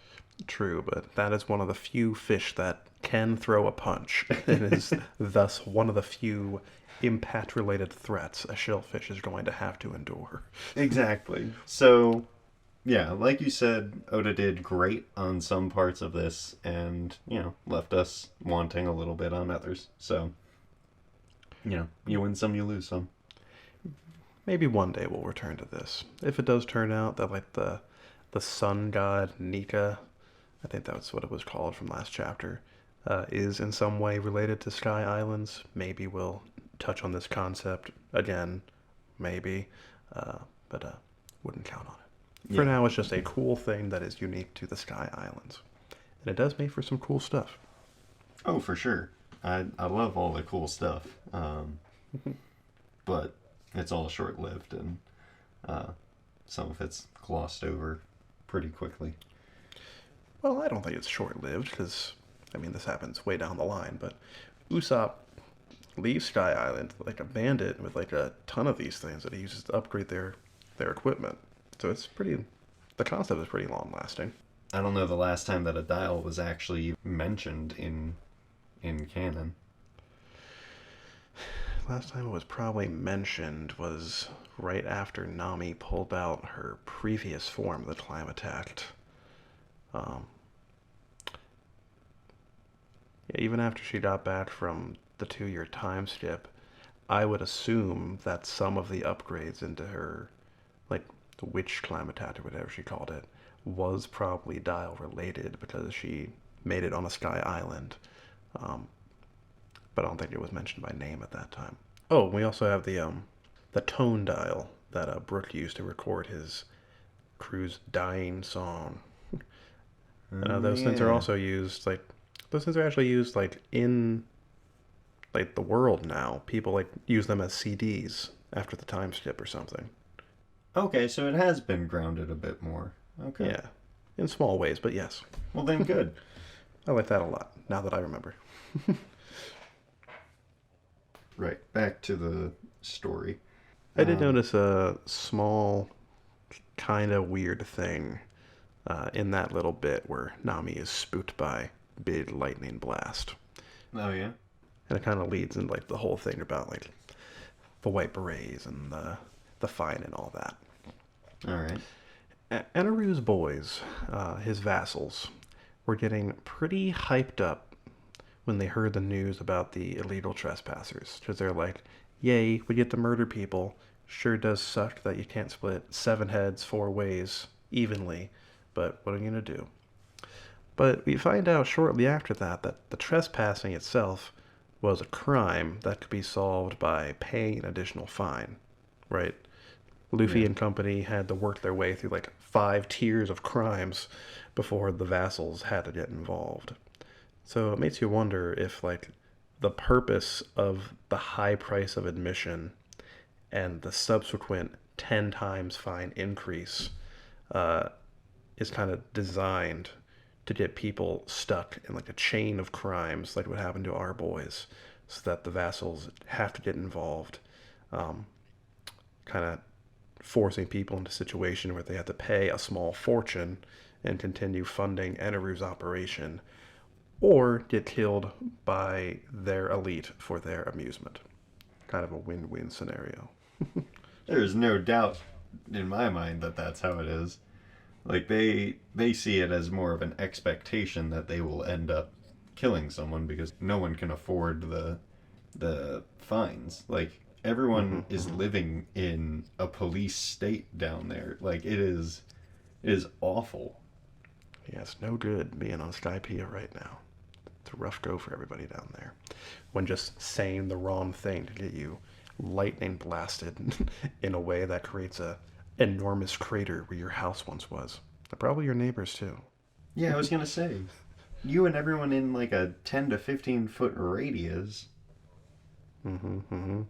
S1: True, but that is one of the few fish that can throw a punch. It is thus one of the few impact-related threats a shellfish is going to have to endure.
S2: Exactly. So, yeah, like you said, Oda did great on some parts of this and, left us wanting a little bit on others. So, you win some, you lose some.
S1: Maybe one day we'll return to this. If it does turn out that like the sun god Nika, I think that's what it was called from last chapter, is in some way related to Sky Islands, maybe we'll touch on this concept again. Maybe, but wouldn't count on it. For
S2: Yeah.
S1: now, it's just a cool thing that is unique to the Sky Islands, and it does make for some cool stuff.
S2: Oh, for sure. I love all the cool stuff. But it's all short lived and uh, some of it's glossed over pretty quickly.
S1: Well, I don't think it's short-lived because, I mean, this happens way down the line. But Usopp leaves Sky Island like a bandit with like a ton of these things that he uses to upgrade their equipment. So it's pretty. The concept is pretty long-lasting.
S2: I don't know the last time that a dial was actually mentioned in canon.
S1: Last time it was probably mentioned was right after Nami pulled out her previous form that Climb attacked. Um, yeah, even after she got back from the 2 year time skip, I would assume that some of the upgrades into her, like the witch climb attack or whatever she called it, was probably dial related because she made it on a sky island. Um, but I don't think it was mentioned by name at that time. Oh, we also have the tone dial that Brook used to record his crew's dying song.
S2: Oh,
S1: Those things are
S2: yeah.
S1: also used like those things are actually used like in like the world now. People like use them as CDs after the time skip or something.
S2: Okay, so it has been grounded a bit more. Okay.
S1: Yeah, in small ways, but yes,
S2: Well, then good.
S1: I like that a lot. Now that I remember.
S2: Right, back to the story.
S1: I did
S2: Um,
S1: notice a small, kind of weird thing in that little bit where Nami is spooked by big lightning blast,
S2: oh, yeah?
S1: and it kind of leads into like the whole thing about like the white berets and the fine and all that.
S2: Alright.
S1: Enaru's boys, his vassals, were getting pretty hyped up when they heard the news about the illegal trespassers, because they're like, "Yay, we get to murder people. Sure does suck that you can't split 7 heads 4 ways evenly, but what are you gonna do?" But we find out shortly after that that the trespassing itself was a crime that could be solved by paying an additional fine, right? Luffy
S2: Yeah.
S1: and company had to work their way through like 5 tiers of crimes before the vassals had to get involved. So it makes you wonder if like the purpose of the high price of admission and the subsequent 10 times fine increase uh, is kind of designed to get people stuck in like a chain of crimes like what happened to our boys so that the vassals have to get involved, um, kind of forcing people into a situation where they have to pay a small fortune and continue funding Enaru's operation or get killed by their elite for their amusement. Kind of a win-win scenario.
S2: There's no doubt in my mind that that's how it is. Like they see it as more of an expectation that they will end up killing someone because no one can afford the fines. Like
S1: Mm-hmm,
S2: everyone is
S1: mm-hmm.
S2: living in a police state down there. Like it is awful.
S1: Yeah, it's no good being on Skypeia right now. It's a rough go for everybody down there. When just saying the wrong thing to get you lightning blasted in a way that creates a enormous crater where your house once was. And probably your neighbors too.
S2: Yeah, I was gonna say you and everyone in like a 10 to 15 foot radius.
S1: Mm-hmm, mm-hmm.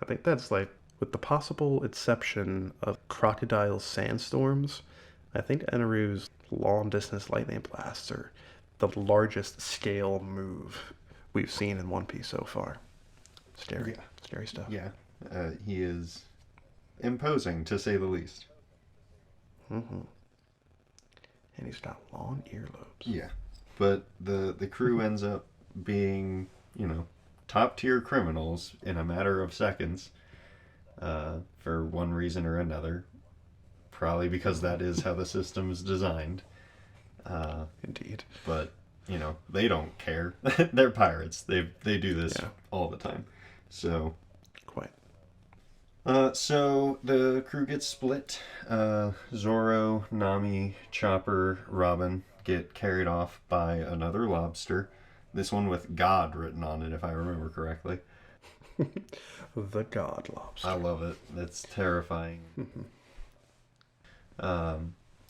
S1: I think that's like, with the possible exception of crocodile sandstorms, I think Enaru's long distance lightning blasts are the largest scale move we've seen in One Piece so far. Scary.
S2: Yeah.
S1: Scary stuff.
S2: Yeah. He is imposing, to say the least.
S1: Mm-hmm. And he's got long earlobes.
S2: Yeah. But the crew ends up being, top tier criminals in a matter of seconds, for one reason or another. Probably because that is how the system is designed.
S1: Indeed.
S2: But they don't care. They're pirates. They do this all the time. So
S1: Quite.
S2: so the crew gets split. Zoro, Nami, Chopper, Robin get carried off by another lobster. This one with God written on it, if I remember correctly.
S1: The God Lobster.
S2: I love it. That's terrifying.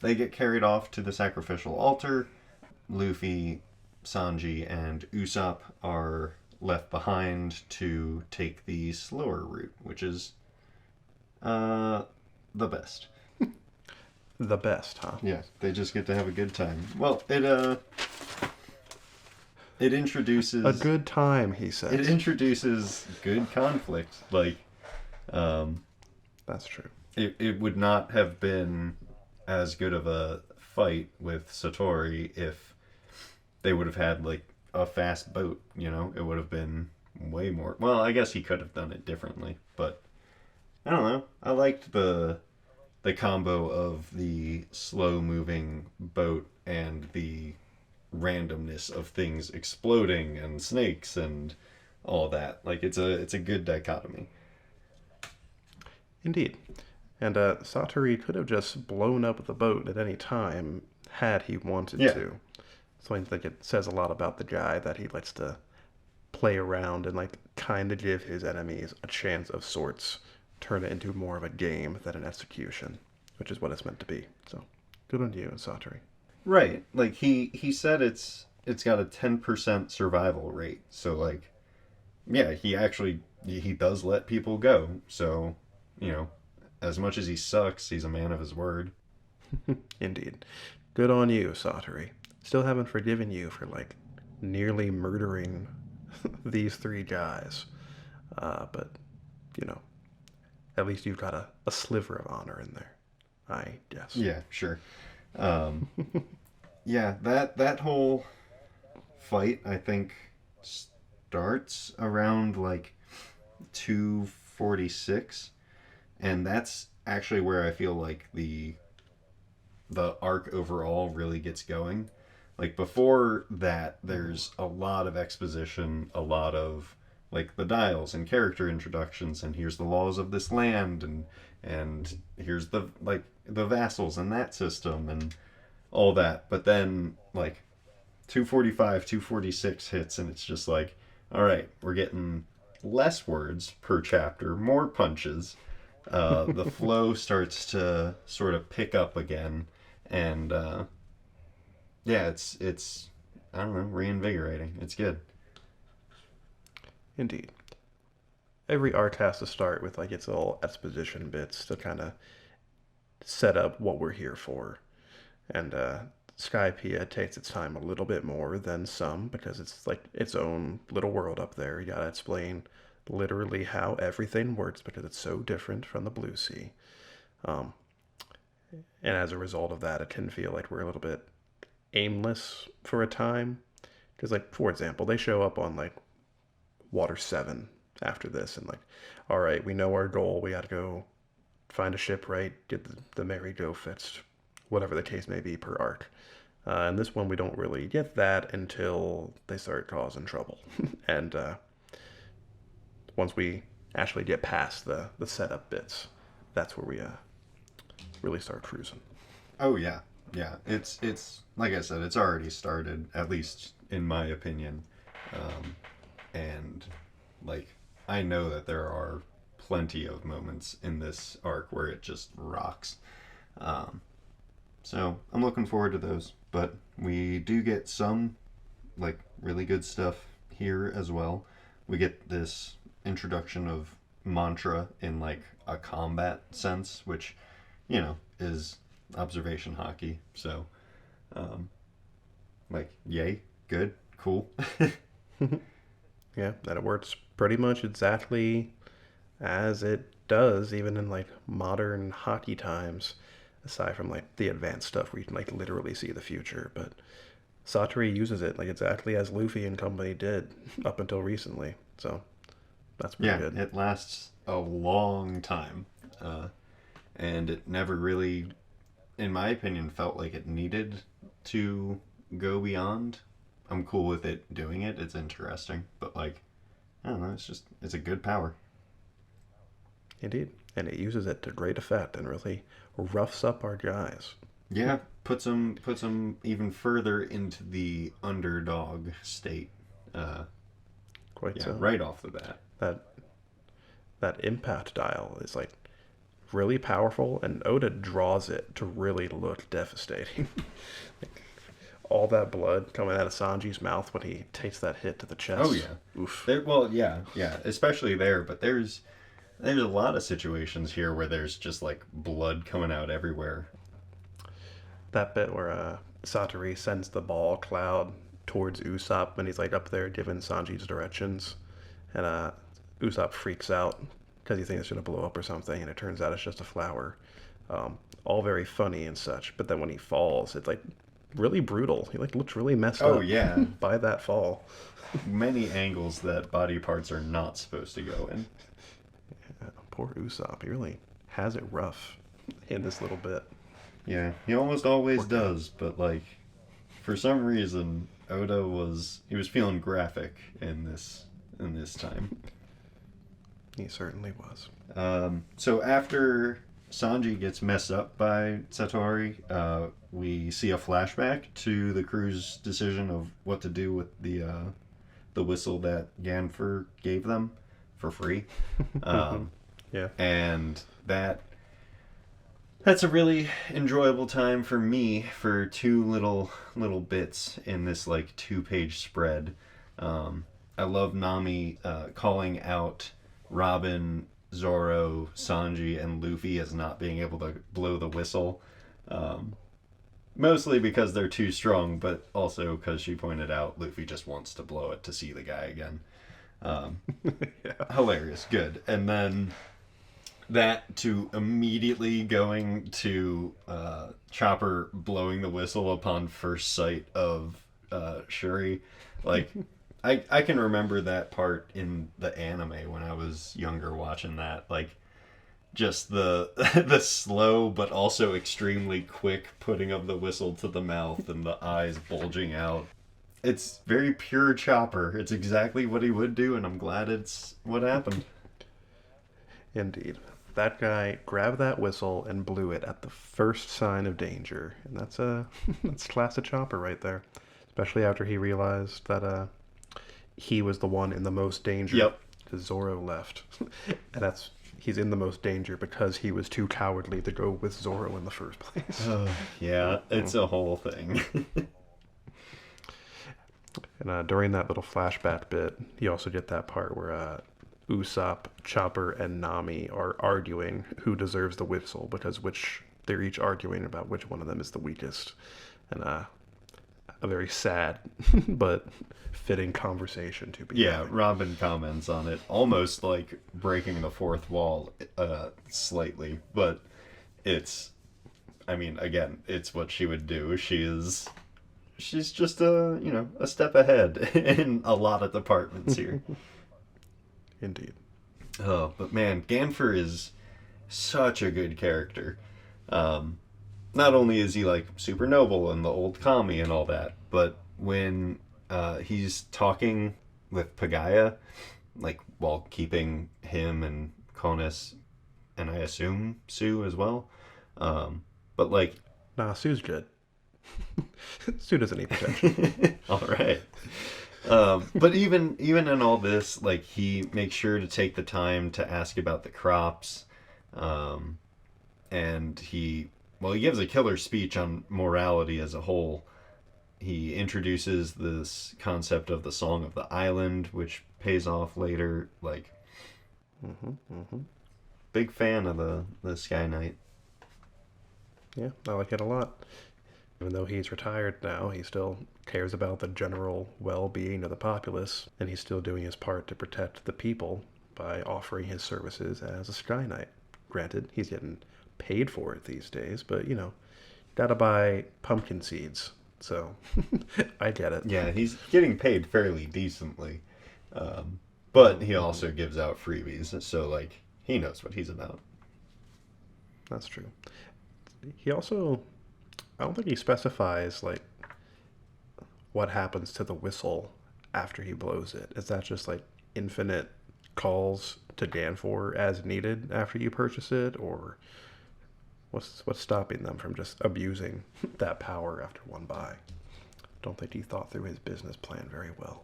S2: They get carried off to the sacrificial altar. Luffy, Sanji, and Usopp are left behind to take the slower route, which is the best.
S1: The best, huh?
S2: Yeah, they just get to have a good time. Well, it introduces
S1: A good time, he says.
S2: it introduces good conflict. Like,
S1: That's true.
S2: it would not have been as good of a fight with Satori if they would have had like a fast boat. It would have been way more. Well, I guess he could have done it differently, but I don't know. I liked the combo of the slow moving boat and the randomness of things exploding and snakes and all that. Like it's a good dichotomy.
S1: Indeed. And Satori could have just blown up the boat at any time had he wanted to. So I think it says a lot about the guy that he likes to play around and like kind of give his enemies a chance of sorts, turn it into more of a game than an execution, which is what it's meant to be. So good on you, Satori.
S2: Right. Like he said it's got a 10% survival rate. So like yeah, he does let people go. So, as much as he sucks, he's a man of his word.
S1: Indeed. Good on you, Satori. Still haven't forgiven you for like nearly murdering these three guys. But, at least you've got a sliver of honor in there, I guess.
S2: Yeah, sure. Yeah, that whole fight, I think, starts around like 246, and that's actually where I feel like the arc overall really gets going. Like before that, there's a lot of exposition, a lot of like the dials and character introductions, and here's the laws of this land, and here's the vassals and that system and all that. But then like 245, 246 hits, and it's just like, all right, we're getting less words per chapter, more punches. The flow starts to sort of pick up again, and yeah, it's I don't know, reinvigorating. It's good.
S1: Indeed. Every arc has to start with like its little exposition bits to kind of set up what we're here for. And Skypiea takes its time a little bit more than some because it's like its own little world up there. You gotta explain literally how everything works because it's so different from the Blue Sea. Um, and as a result of that, it can feel like we're a little bit aimless for a time. Because, like, for example, they show up on like Water 7 after this, and like, all right, we know our goal. We gotta go find a shipwright, get the merry-go fixed, whatever the case may be per arc. And this one, we don't really get that until they start causing trouble. And once we actually get past the setup bits, that's where we really start cruising.
S2: Oh yeah, yeah. It's like I said, it's already started, at least in my opinion, and like I know that there are plenty of moments in this arc where it just rocks. So I'm looking forward to those. But we do get some like really good stuff here as well. We get this introduction of mantra in like a combat sense, which is observation hockey. So like yay, good, cool.
S1: Yeah, that it works pretty much exactly as it does, even in like modern hockey times, aside from like the advanced stuff where you can like literally see the future. But Satori uses it like exactly as Luffy and company did up until recently. So that's pretty
S2: Yeah,
S1: good.
S2: it lasts a long time. Uh, and it never really, in my opinion, felt like it needed to go beyond. I'm cool with it doing it. It's interesting, but like I don't know. It's a good power.
S1: Indeed. And it uses it to great effect and really roughs up our guys.
S2: Yeah, puts them even further into the underdog state. Uh,
S1: Quite
S2: yeah,
S1: so.
S2: right off the bat.
S1: That that impact dial is like really powerful, and Oda draws it to really look devastating. All that blood coming out of Sanji's mouth when he takes that hit to the
S2: Oh
S1: chest.
S2: yeah,
S1: Oof.
S2: well, yeah, especially there. But there's a lot of situations here where there's just like blood coming out everywhere.
S1: That bit where Satori sends the ball cloud towards Usopp when he's like up there giving Sanji's directions, and Usopp freaks out because he thinks it's gonna blow up or something, and it turns out it's just a flower. All very funny and such, but then when he falls, it's like really brutal. He like looks really messed
S2: Oh
S1: up
S2: yeah,
S1: by that fall.
S2: many angles that body parts are not supposed to go in.
S1: Poor Usopp, he really has it rough in this little bit.
S2: Yeah, he almost always
S1: Poor guy.
S2: does, but like for some reason Oda was feeling graphic in this time.
S1: He certainly was.
S2: So after Sanji gets messed up by Satori, we see a flashback to the crew's decision of what to do with the whistle that Ganfer gave them for free,
S1: Yeah.
S2: and that's a really enjoyable time for me for two little bits in this like 2 page spread. I love Nami calling out Robin, Zoro, Sanji, and Luffy as not being able to blow the whistle. Um, Mostly because they're too strong, but also because she pointed out Luffy just wants to blow it to see the guy again. Um,
S1: Yeah.
S2: Hilarious, good. And then that to immediately going to Chopper blowing the whistle upon first sight of Shuri. Like, I can remember that part in the anime when I was younger watching that. Like, just the the slow but also extremely quick putting of the whistle to the mouth and the eyes bulging out. It's very pure Chopper. It's exactly what he would do, and I'm glad it's what happened.
S1: Indeed. That guy grabbed that whistle and blew it at the first sign of danger, and that's a that's classic Chopper right there. Especially after he realized that he was the one in the most danger
S2: Yep.
S1: because Zoro left, and that's he's in the most danger because he was too cowardly to go with Zoro in the first place.
S2: Yeah, it's a whole thing.
S1: And during that little flashback bit, you also get that part where Usopp, Chopper, and Nami are arguing who deserves the whistle because which they're each arguing about which one of them is the weakest, and a very sad but fitting conversation to be
S2: Yeah,
S1: having.
S2: Robin comments on it, almost like breaking the fourth wall slightly, but it's, I mean, again, it's what she would do. She's just a step ahead in a lot of departments here.
S1: Indeed.
S2: Oh, but man, Ganfer is such a good character. Um, Not only is he like super noble and the old kami and all that, but when he's talking with Pagaya, like while keeping him and Konis and I assume Sue as well, but like,
S1: Nah, Sue's good. Sue doesn't need protection.
S2: all right. But even in all this, like he makes sure to take the time to ask about the crops, um, and he gives a killer speech on morality as a whole. He introduces this concept of the Song of the Island, which pays off later. Like,
S1: Hmm.
S2: big fan of the Sky Knight.
S1: Yeah, I like it a lot. Even though he's retired now, he still cares about the general well-being of the populace, and he's still doing his part to protect the people by offering his services as a Sky Knight. Granted, he's getting paid for it these days, but gotta buy pumpkin seeds. So I get it.
S2: Yeah, he's getting paid fairly decently. But he also gives out freebies, so like he knows what he's about.
S1: That's true. He also, I don't think he specifies like what happens to the whistle after he blows it. Is that just like infinite calls to Danfor as needed after you purchase it, or what's stopping them from just abusing that power after one buy? Don't think he thought through his business plan very well.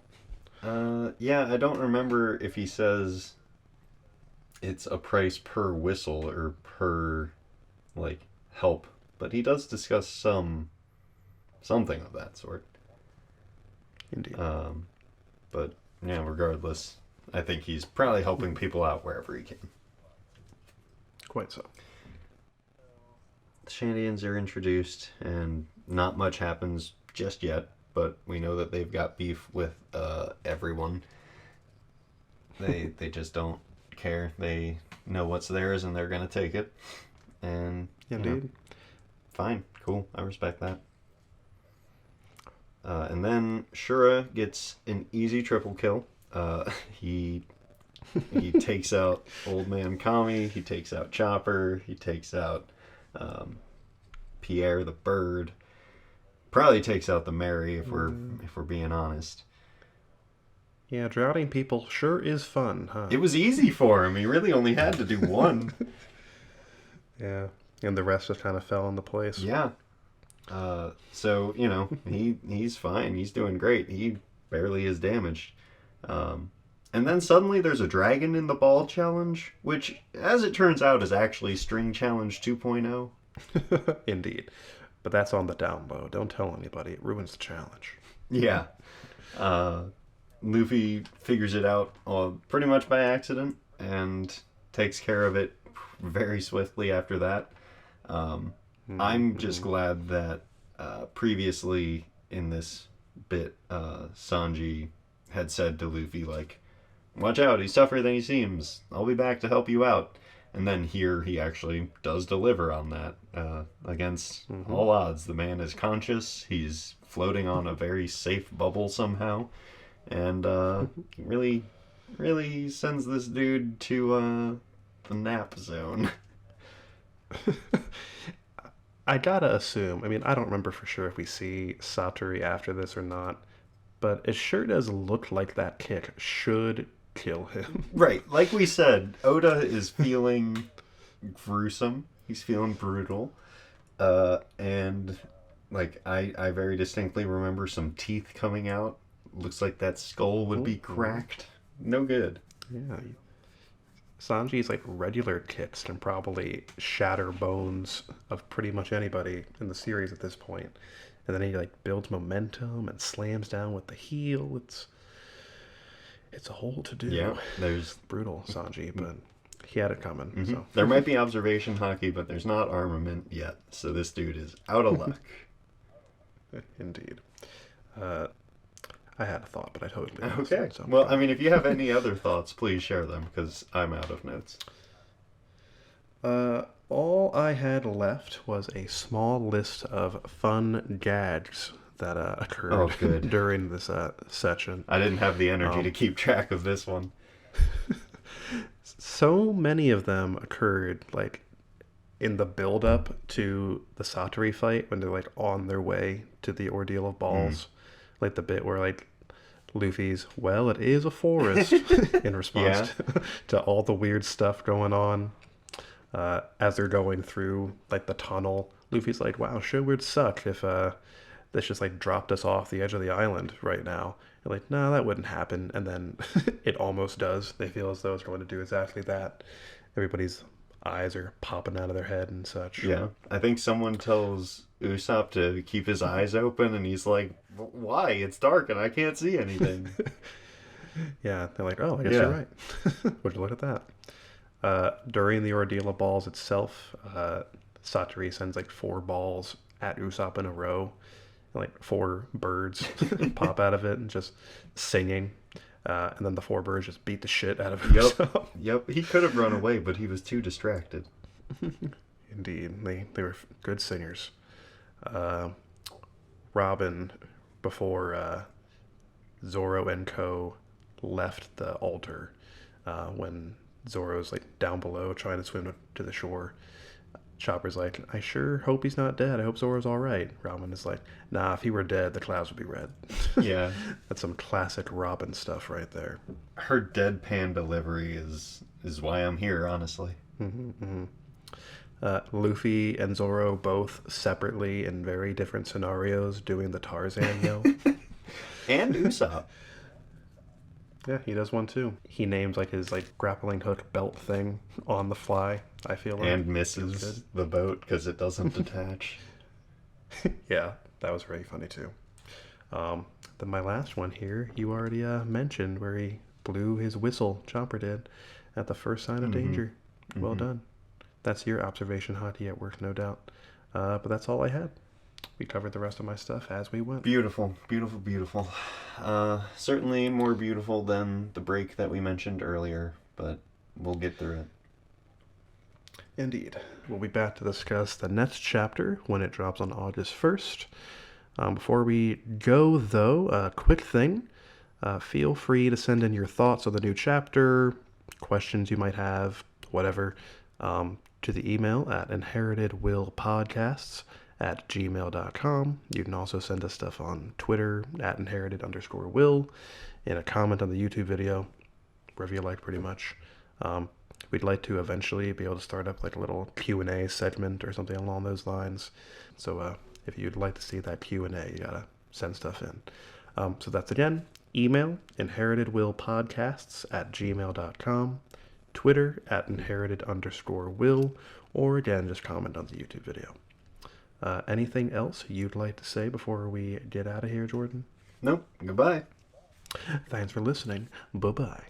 S2: Yeah, I don't remember if he says it's a price per whistle or per like help, but he does discuss something of that sort.
S1: Indeed.
S2: But yeah, regardless, I think he's probably helping people out wherever he can.
S1: Quite so.
S2: The Shandians are introduced, and not much happens just yet, but we know that they've got beef with everyone. They just don't care. They know what's theirs, and they're gonna take it. And
S1: Indeed.
S2: Fine, cool, I respect that. And then Shura gets an easy triple kill. He takes out Old Man Kami. He takes out Chopper. He takes out Pierre the bird. Probably takes out the Mary if we're being honest.
S1: Yeah, drowning people sure is fun, huh?
S2: It was easy for him. He really only had to do one.
S1: Yeah, and the rest just kind of fell into place.
S2: Yeah. So he's fine. He's doing great. He barely is damaged. And then suddenly there's a dragon in the ball challenge, which, as it turns out, is actually String Challenge 2.0.
S1: Indeed. But that's on the down low. Don't tell anybody. It ruins the challenge.
S2: Yeah. Luffy figures it out pretty much by accident and takes care of it very swiftly after that. I'm just glad that previously in this bit, Sanji had said to Luffy, like, watch out, he's tougher than he seems. I'll be back to help you out. And then here he actually does deliver on that against all odds. The man is conscious. He's floating on a very safe bubble somehow. And really, really sends this dude to the nap zone.
S1: I gotta assume, I mean, I don't remember for sure if we see Satori after this or not, but it sure does look like that kick should kill him.
S2: Right, like we said, Oda is feeling gruesome. He's feeling brutal. And like I very distinctly remember some teeth coming out. Looks like that skull would be cracked. No good.
S1: Yeah. Sanji's like regular kicks can probably shatter bones of pretty much anybody in the series at this point. And then he like builds momentum and slams down with the heel. It's a whole to do.
S2: Yeah, there's
S1: brutal Sanji, but he had it coming.
S2: Mm-hmm.
S1: So
S2: there might be observation hockey, but there's not armament yet. So this dude is out of luck.
S1: Indeed. I had a thought, but I totally
S2: okay.
S1: It, so
S2: well, I mean, if you have any other thoughts, please share them because I'm out of notes.
S1: All I had left was a small list of fun gags that occurred during this section.
S2: I didn't have the energy to keep track of this one.
S1: So many of them occurred like in the build-up to the Satori fight when they're like on their way to the Ordeal of Balls. Like the bit where like Luffy's, well, it is a forest in response to all the weird stuff going on. As they're going through like the tunnel, Luffy's like, wow, sure would suck if this just like dropped us off the edge of the island right now. And like, no, that wouldn't happen. And then it almost does. They feel as though it's going to do exactly that. Everybody's eyes are popping out of their head and such.
S2: Yeah, I think someone tells Usopp to keep his eyes open, and he's like, why? It's dark and I can't see anything.
S1: Yeah, they're like, oh, I guess you're right. Would you look at that? During the Ordeal of Balls itself, Satori sends like 4 balls at Usopp in a row, like 4 birds pop out of it and just singing. And then the 4 birds just beat the shit out of
S2: Yep.
S1: himself.
S2: Yep. He could have run away, but he was too distracted.
S1: Indeed, they were good singers. Robin, before Zoro and Co. left the altar, when Zoro's like down below trying to swim to the shore, Chopper's like, I sure hope he's not dead. I hope Zoro's all right. Robin is like, nah, if he were dead, the clouds would be red.
S2: Yeah.
S1: That's some classic Robin stuff right there.
S2: Her deadpan delivery is why I'm here, honestly.
S1: Luffy and Zoro both separately in very different scenarios doing the Tarzan yell.
S2: And Usopp.
S1: Yeah, he does one too. He names like his like grappling hook belt thing on the fly, I feel like.
S2: And misses the boat because it doesn't detach.
S1: Yeah, that was very funny too. Then my last one here, you already mentioned where he blew his whistle, Chopper did, at the first sign of danger. Well done. That's your observation, Hati, at work, no doubt. But that's all I had. We covered the rest of my stuff as we went.
S2: Beautiful, beautiful, beautiful. Certainly more beautiful than the break that we mentioned earlier, but we'll get through it.
S1: Indeed. We'll be back to discuss the next chapter when it drops on August 1st. Before we go, though, a quick thing. Feel free to send in your thoughts on the new chapter, questions you might have, whatever, to the email at inheritedwillpodcasts@gmail.com. You can also send us stuff on Twitter at inherited_will, in a comment on the YouTube video, wherever you like, pretty much. We'd like to eventually be able to start up like a little Q&A segment or something along those lines. So if you'd like to see that Q&A, you gotta send stuff in. So that's again, email inheritedwillpodcasts@gmail.com, Twitter at inherited_will, or again, just comment on the YouTube video. Anything else you'd like to say before we get out of here, Jordan?
S2: Nope. Goodbye.
S1: Thanks for listening. Bye-bye.